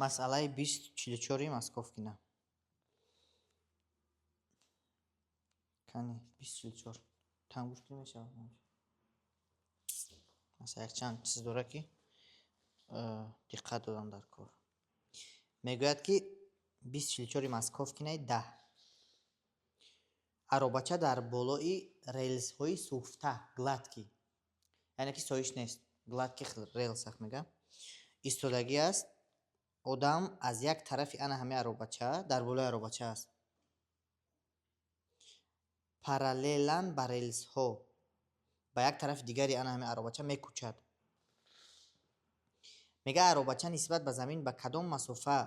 масъалаи 2044 Московкина. Кани 2044 тангуш ки мешавад. Масъала чанд чиз дора ки диққат додам дар кор. Мегӯяд ки 2044 Московкинаи 10 аробача дар болои релсҳои суфта гладки, яъне ки соиш нест, гладки релсах мегам, истодагӣ аст. Одам аз як тарафи ана ҳамаи аробача дар болои аробача аст. Параллелан ба релсҳо ба як тарафи дигари ана ҳамаи аробача мекӯчад. мега аробача нисбат ба замин ба кадом масофа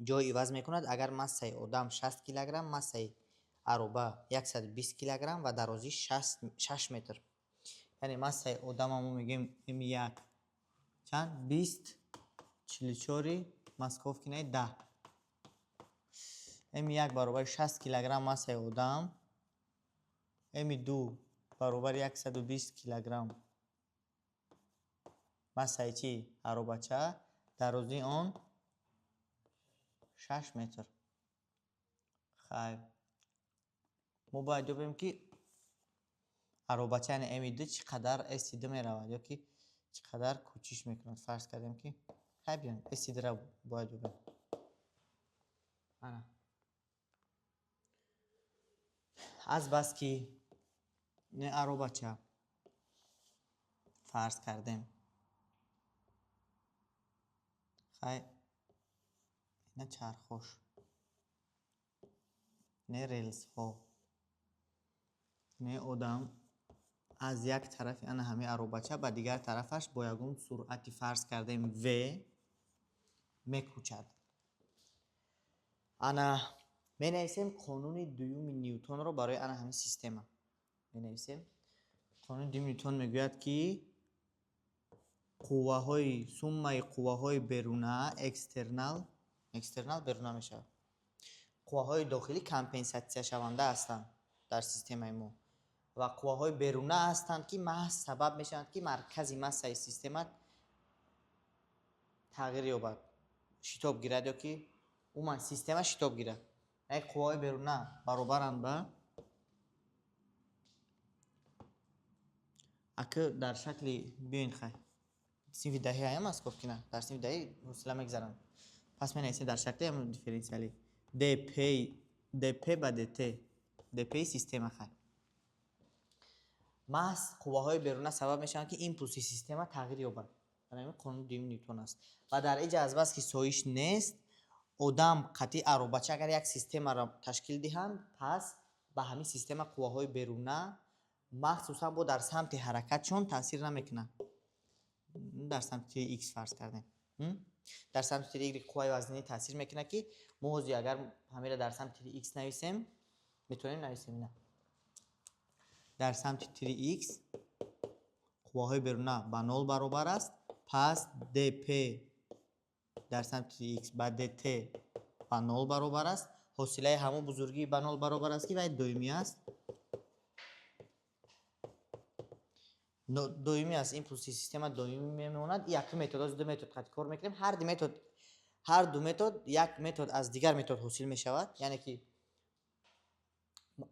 ҷой иваз мекунад агар массаи одам 60 килограмм, массаи ароба 120 килограмм ва дарозӣ 6 метр. яъне массаи одама мо мегем м1 чанд 2044 Московкинаи 10. м1 баробари 60 килограмм массаи одам, м2 баробари 120 килограмм массаи чи аробача, дарозии он 6 метр. хайр мо бояд ёбем ки аробача яъне м2 чӣ қадар s2 меравад ё ки чӣ қадар кӯчиш мекунад. фарз кардем ки хайр биён s2-ро бояд ёбем. ана аз ки не аробача фарз кардем хайр не чархош не релсҳо не одам аз як тарафи ана ҳамаи аробача ба дигар тарафаш бо ягон суръати фарз кардем v мекӯчад. ана менависем қонуни дуюми Ньютонро барои ана ҳамаи система менависем. қонуни дуюми Ньютон мегӯяд ки қувваҳои суммаи қувваҳои беруна экстернал беруна мешавад. қувваҳои дохилӣ компенсатсияшаванда ҳастанд дар системаи мо ва қувваҳои беруна ҳастанд ки маҳз сабаб мешаванд ки маркази массаи система тағйир ёбад, шитоб гирад ё ки умуман система шитоб гирад. яъне қувваҳои беруна баробаранд ба ака дар шакли биёин хай синфи даҳӣ ҳаям Московкина дар синфи даҳӣ ҳосила мегзаранд. пас менависем дар шакли ҳамн дифференсиалӣ dp ба dp система хай маҳз қувваҳои беруна сабаб мешаванд ки импулси система тағйир ёбад. ин қонуни дуюми Ньютон аст. ва дар инҷа азбаст ки соиш нест, одам қатъи аробача агар як системаро ташкил диҳанд, пас ба ҳамин система қувваҳои беруна махсусан бо дар самти ҳаракатшон таъсир намекунад. дар самти x фарз кардем, дар самти y қувваи вазнинӣ таъсир мекунад ки мо ҳозир агар ҳамеро дар самти x нависем метавонем нависем. ина дар самти 3x қувваҳои беруна ба 0 баробар аст. пас dp дар самти x ба dt ба 0 баробар аст. ҳосилаи ҳамон бузургӣ ба 0 баробар аст ки вай доимӣ аст. доимӣ аст, импулси система доимӣ мемонад. якум метод аз ду метод қатъи кор мекунем. ҳар ду метод як метод аз дигар метод ҳосил мешавад. яъне ки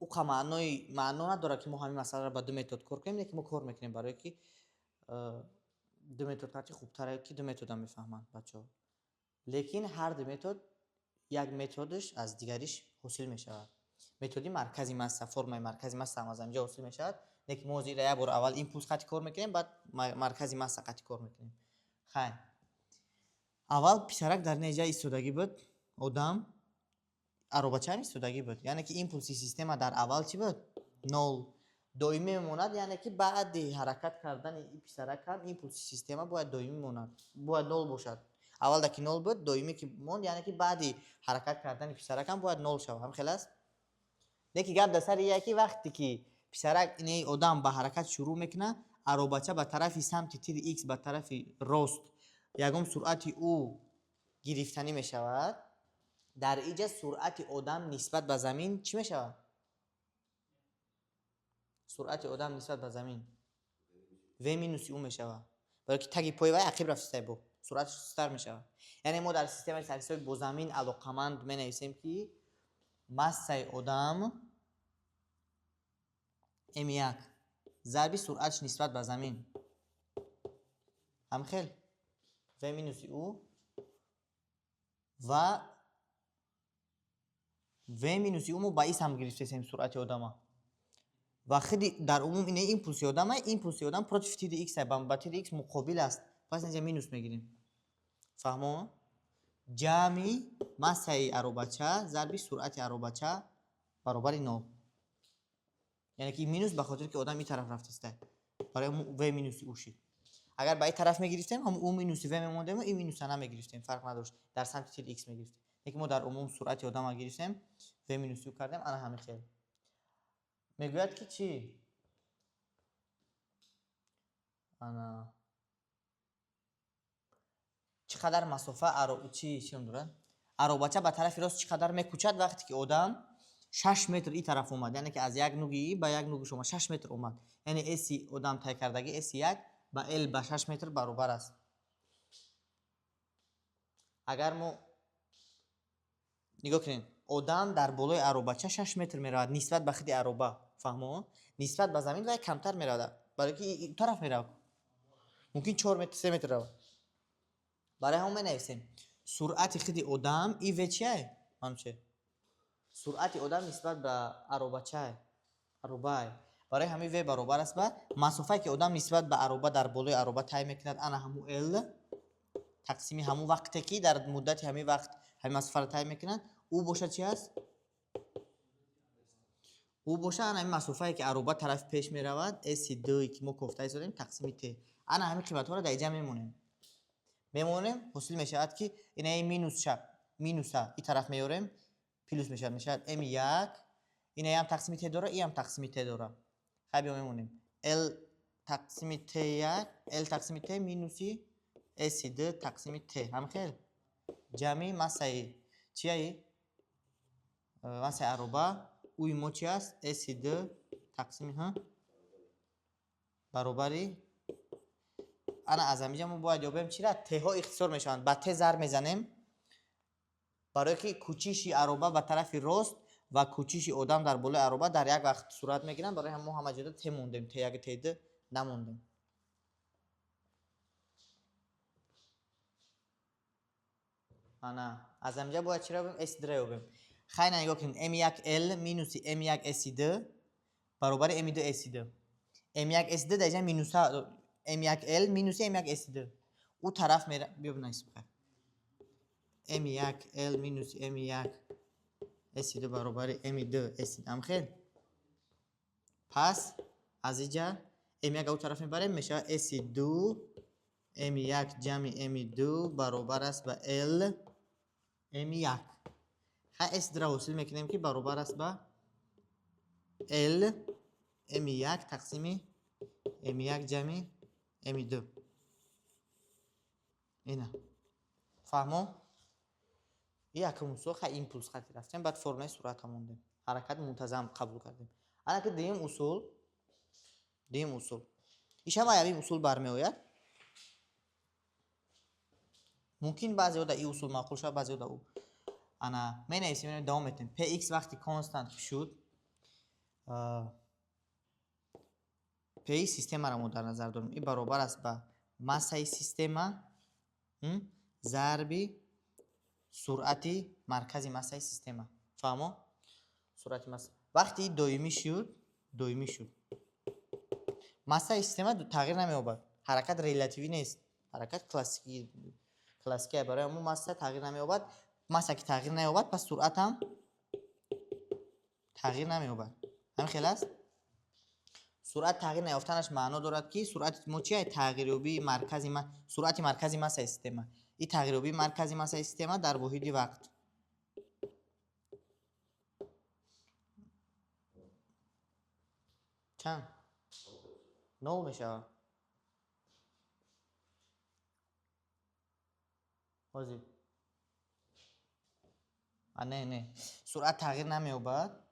уқа маъно надорад ки мо ҳамин масъаларо ба ду метод кор кунем, лекин мо кор мекунем барое ки ду метод қатъи хубтаре ки ду методам мефаҳманд бачаҳо. лекин ҳар ду метод як методаш аз дигариш ҳосил мешавад. методи маркази масса, формаи маркази масса ҳам аз анҷа ҳосил мешавад. лекин мо ҳозир як бор аввал импулс қатъи кор мекунем, баъд маркази масса қатъи кор мекунем. хайр аввал писарак дар неҷа истодагӣ буд, одам аробача ҳам истодагӣ буд. яъне ки импулси система дар аввал чӣ буд? 0 доимӣ мемонад. яъне ки баъди ҳаракат кардани ин писарак ҳам импулси система бояд доимӣ монад, бояд 0 бошад. аввал даки 0 буд, доимӣ ки монд, яъне ки баъди ҳаракат кардани писарак ҳам бояд 0 шавад. ҳамхел аст. лекин гап дар сари ин ки вақте ки писарак ини одам ба ҳаракат шурӯъ мекунад, аробача ба тарафи самти 3x ба тарафи рост ягон суръати ӯ гирифтанӣ мешавад. дар инҷа суръати одам нисбат ба замин чӣ мешавад? суръати одам нисбат ба замин v минуси ӯ мешавад. барое ки таги пои вай ақиб рафтааи бо سرعتش سست‌تر میشه. یعنی ما در سیستم تکثیر با زمین علاقمند می‌نویسیم که مسه آدم m1 ضرب سرعتش نسبت به زمین هم خیلی v مینوس او و v مینوس او ما با ایس هم گرفتیم سرعت آدم و خیلی در عموم اینه ایمپولس آدم ایمپولس آدم پروتیف تید ایکس با تید ایکس مقابل است، پس اینجا مینوس میگیریم. فهمو؟ جمعی مسه اروبچه ضرب سرعت اروبچه برابر 9. یعنی که مینوس به خاطر که آدم این طرف رفته است برای و مینوس او شید. اگر به این طرف میگرفتیم هم او مینوس و میمونده و این مینوس هم میگرفتیم، فرق نداشت، در سمت تید ایکس میگرفتیم. یکی ما در عموم سرعت آدم گرفتیم و مینوس او کردیم. انا همین خیلی میگوید که چی؟ انا چقدر مسافه چی می‌دونن؟ اروبچه به طرف راست چقدر میکوچد وقتی که آدم 6 متر این طرف اومد، یعنی که از یک نوگی به یک نوگ شما 6 متر اومد، یعنی اسی آدم طی کردگی اس 1 با ال به 6 متر برابر است. اگر ما نگاه کنین آدم در بالای اروبچه 6 متر میرود نسبت به خود اروبه، فهمو؟ نسبت به زمین و کمتر میرود، برای که این طرف میرود ممکن 4 متر 3 متر رود. برای همون نویسیم سرعت خود آدم ای و چیه؟ همچه سرعت آدم نسبت به اروبچه اروبه، برای همین و برابر است به مسافه که آدم نسبت به اروبه در بالای اروبه طی میکند، انا همون ال تقسیم همون وقتی که در مدت همین وقت همین مسافه را طی میکند او باشه چی است؟ او باشه انا همین مسافه که اروبه طرف پیش میرود اس 2 که ما گفته ایستادیم تقسیم ت، انا همین قیمت ها را در اینجا میمونیم حاصل میشود که این مینوس چپ مینوس این طرف میاریم پلوس میشود m1 این هم تقسیم ت داره این هم تقسیم ت داره. خیلی میمونیم l تقسیم ت1 l تقسیم ت مینوسی s2 تقسیم ت هم خیلی جمعی مسای چیه؟ مسای اروبه اوی ما چی است؟ s2 تقسیم ها برابری انا از اینجا ما باید یابیم چی را ت ها اختصار میشوند با ت ضرب میزنیم برای که کوچیشی اروبه به طرف راست و کوچیشی آدم در بالای اروبه در یک وقت صورت میگیرن، برای هم ما همه جا ت موندیم، ت یک ت دو نموندیم. انا از اینجا باید چی را بیم s3 یابیم. خیلی نگاه کنید m1l مینوس m1 s2 برابر m2 s2 m1 s2 در اینجا مینوس m1l مینوس m1 s2 او طرف میره بیا بنویسیم m1l مینوس m1 s2 برابر m2 s2 هم خیلی. پس از اینجا m1 او طرف میبریم میشه s2 m1 جمع m2 برابر است به l m1. خیلی s را حاصل میکنیم که برابر است به l m1 تقسیم m1 جمع m2. اینه فهمو؟ یکم اصول خیلی ایمپولس خطی رفتیم بعد فرمه صورت هم موندیم، حرکت منتظم قبول کردیم. الان که دیم اصول ایش هم این اصول برمی آید، ممکن بعضی در این اصول معقول شد بعضی در او. انا می نویسیم دوام میتیم px وقتی کانستانت شد p سیستم را ما در نظر داریم این برابر است به مسه سیستم ضرب سرعت مرکزی مسه سیستم. فهمو؟ سرعت مسه وقتی دائمی شد مسه سیستم تغییر نمی‌یابد، حرکت ریلاتیوی نیست، حرکت کلاسیکه برای همون مسه تغییر نمی‌یابد. مسه که تغییر نیابد پس سرعت هم تغییر نمی‌یابد. همین خیلی است. سرعت تغییر نیافتنش معنا دارد که سرعت ما چیه؟ تغییریابی مرکزی سرعت مرکزی مسه سیستم. این تغییریابی مرکزی مسه سیستم در واحد وقت چند؟ 0 میشه. بازی نه سرعت تغییر نمی‌یابد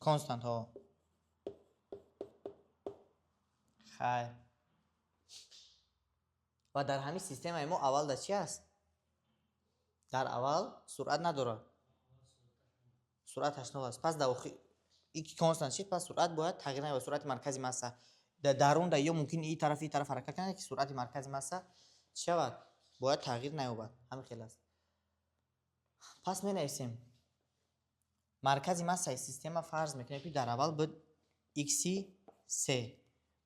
کانستانت ها خیر و در همین سیستم ما اول در چی است؟ در اول سرعت نداره، سرعتش 0 است. پس داخل این کانستانت شد، پس سرعت باید تغییر نکنه. سرعت مرکزی ماسه در درون در یا ممکن این طرف حرکت کنه که سرعت مرکزی ماسه شود باید تغییر نیابد. همین خیلی است. پس می نویسیم مرکزی ماسه سیستم فرض میکنه که در اول بود x3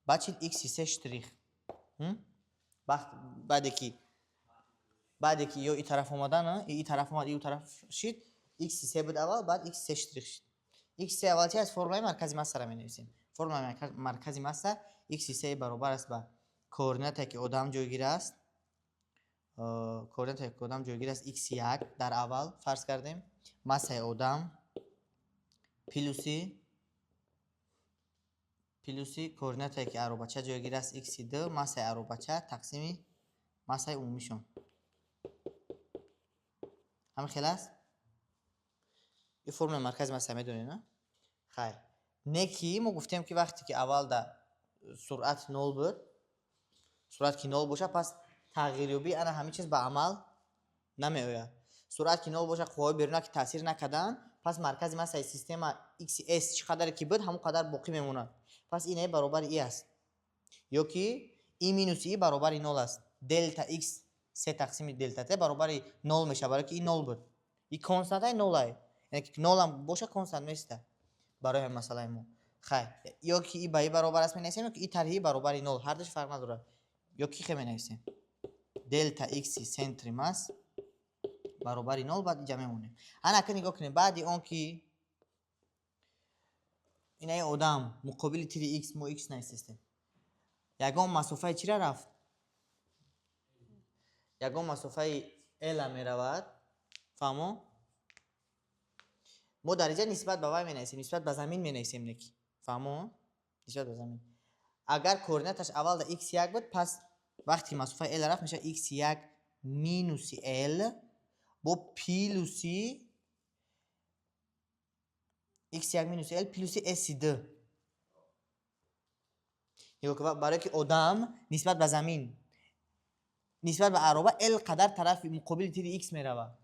بعد چید x3 شتریخ بعد که یا این طرف اومدن این طرف اومد این طرف شد x3 بود اول بعد x3 شتریخ شد. x3 اول چی از فرمول مرکزی ماسه را می نویسیم. فرمول مرکزی ماسه x3 برابر است به کوردینات که ادام جایگیر است، کوردینات که ادام جایگیر است x1 در اول فرض کردیم ماسه ادام پلوسی کوردینات که اروبچه جایگیر است x2 ماسه اروبچه تقسیم ماسه عمومیشون. همین خیلی است. این فرمول مرکز ماسه میدونی نه؟ خیر. نکی ما گفتیم که وقتی که اول در سرعت 0 بود، سرعت که 0 باشه پس تغییریابی انا همین چیز به عمل نمی آید. سرعت که 0 باشه قوای بیرونی که تاثیر نکردن پس مرکز ماسه سیستم XS چقدر کی بود همون قدر باقی میمونه. پس اینه برابر ای است یا که ای مینوس ای برابر 0 است. دلتا x 3 تقسیم دلتا ت برابر 0 میشه برای که این 0 بود. این کانستانت 0 است. یعنی که 0 هم باشه کانستانت نیست برای هم مسئله ما. خیر یا که ای به برابر است می‌نویسیم یا که ای طرحی برابر 0 هر دوش فرق نداره. یا کی خیلی می‌نویسیم دلتا x سنتری ماس برابر 0 بعد جمع مونه. انا که نگاه کنیم بعد اون که اینه آدم مقابل تری x مو x نیستیم. یگان مسافه چی را رفت؟ یگان مسافه l می رود. فهمو؟ ما درجه نسبت به وای می نویسیم، نسبت به زمین می نویسیم نکی. فهمو؟ نسبت به زمین. اگر کوردیناتش اول در x1 بود پس وقتی مسافه l رفت میشه x1 مینوس l با پلوسی x1 مینوس l پلوسی s2. برای که آدم نسبت به زمین نسبت به عربه l قدر طرف مقابل تیر x می رود،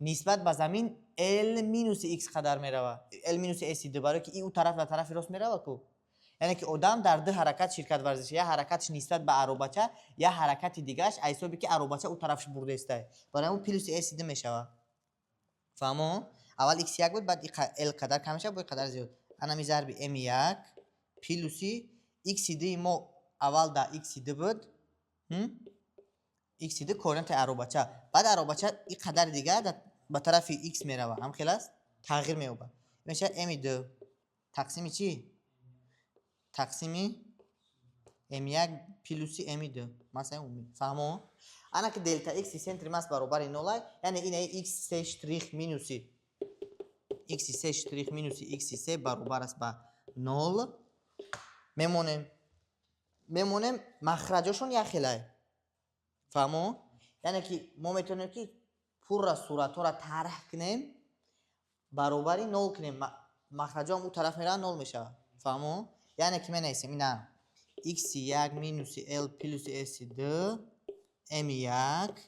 نسبت به زمین l مینوس x قدر می رود، l مینوس s2 برای که این او طرف و طرف راست می رود کو. یعنی که آدم در دو حرکت شرکت ورزش، یا حرکتش نسبت به عربچه یا حرکت دیگهش ایسابی که عربچه او طرفش برده است برای اون پلوس s2 می شود. فهمو؟ اول x1 بود بعد l قدر کم میشه با قدر زیاد. انا می ضرب m1 پلوسی x2 ما اول در x2 بود x2 کوردینات عربچه بعد عربچه این قدر دیگه به طرف x می رود. هم خیلی است تغییر می یابد میشه m2 تقسیم چی؟ تقسیم m1 پلوسی m2 مثلا اون. فهمو؟ انا که دلتا x سنتری ماس برابر 0 یعنی این x3 شتریخ مینوسی x3 شتریخ مینوسی x3 برابر است به 0 میمونیم مخرجشون یخیله. فهمو؟ یعنی که ما میتونیم که پورا صورت ها را طرح کنیم برابری 0 کنیم مخرج هم اون طرف میره 0 میشه. فهمو؟ یعنی که می نویسیم اینا x1 مینوس l پلوس s2 m1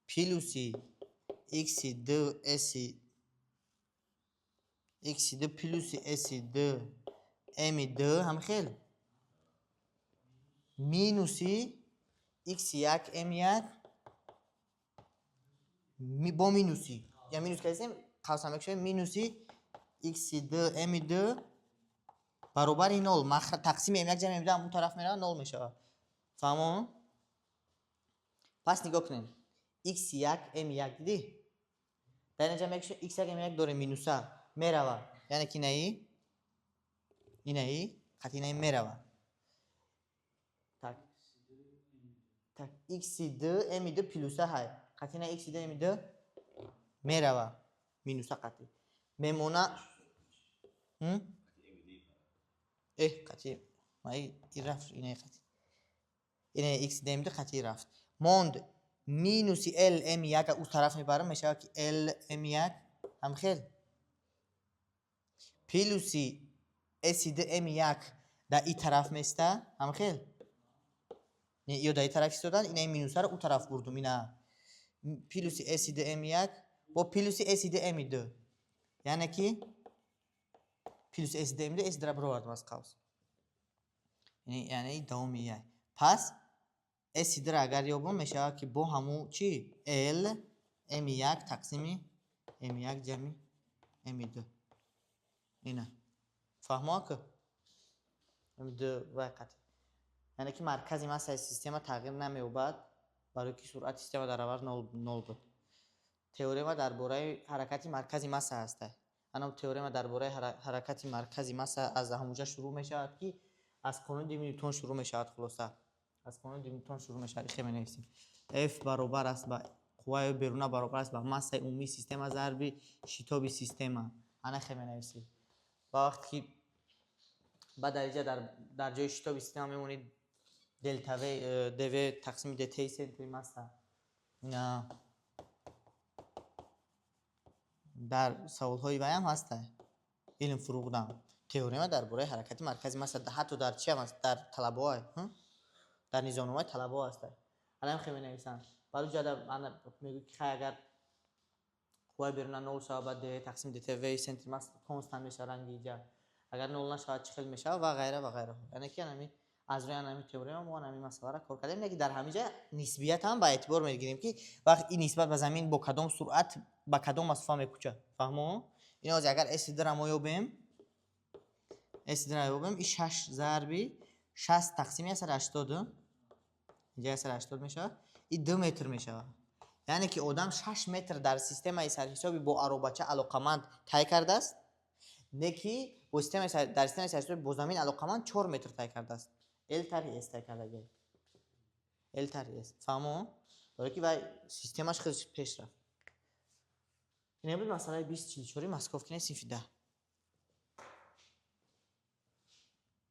پلوس x2 x2 پلوس s2 m2 هم خیلی مینوسی x1 m1 با مینوسی یا مینوس کردیم قسم میشه مینوسی x2 m2 برابر 0 تقسیم m1 جمع m2 اون طرف میره 0 میشه. فهمو؟ پس نگاه کنین x1 m1 دیدی در اینجا میشه x1 m1 داره مینوسه میره یعنی که اینه خطی نه میره tak x2 m2 پلوسه های خطی نه x2 m2 میره مینوسه قطعی میمونه قطعی ما این رفت اینه قطعی اینه x d m2 قطعی رفت موند مینوسی l m1 اون طرف میبرم میشه که l m1 هم خیلی پلوسی s2 m1 در این طرف میسته هم خیلی یا در این طرف ایستادن، این این مینوس رو اون طرف بردم. اینا پلوس اسید ام1 با پلوس اسید ام2 یعنی کی پلوس اسید ام2 اسید را برآوردم از قوس، یعنی دومیه. پس اسید را اگر یابم میشه که با همون چی ال ام1 تقسیم ام1 جمع ام2 اینا فهمو که ام2 وقت یعنی که مرکزی ماسه سیستم تغییر نمی‌یابد برای که سرعت سیستم در عوض نول بود. تئورم درباره حرکت مرکزی ماسه است. انا تئورم درباره حرکت مرکزی ماسه از همونجا شروع میشه که از قانون نیوتن شروع میشه. خلاصه از قانون نیوتن شروع میشه. خیلی نویسیم F برابر است با قوه بیرون برابر است با ماسه عمومی سیستم ضرب شتاب سیستم. انا خیلی نویسیم وقتی که بعد در جای شتاب سیستم میمونید دلتا و دو تقسیم دلتا سنتری ماسه. نه در سوال‌های بیان هسته علم فروغدان تئورم درباره حرکت مرکزی ماسه حتی در چی هم است در طلبه‌های در نظام‌نامه طلبه‌ها هسته. الان خیلی نویسن برای جدا من میگم که اگر قوه بیرون نول شود بعد دو تقسیم دلتا و سنتری ماسه کنستانت میشه رنگ اینجا اگر نول نشود چه خیلی میشه و غیره و غیره. یعنی که همین از روی همین تئورم ما همین مسئله را کار کردیم. در همین جا نسبیت هم با اعتبار میگیریم که وقت این نسبت به زمین با کدام سرعت با کدام مسافت میکوچه. فهمو؟ این از اگر اسید را ما یابیم این 6 ضرب 60 تقسیم 180 اینجا 180 میشه این 2 متر میشه. یعنی که آدم 6 متر در سیستم ای سرحسابی با عروبچه علاقمند طی کرده است نکی با سیستم در سیستم سرحسابی با زمین علاقمند 4 متر طی کرده است. ال تری است طی کرده ال تری است. فهمو؟ برای که وای سیستمش خیلی پیش رفت. این بود مسئله 20 44 مسکوف کنه 10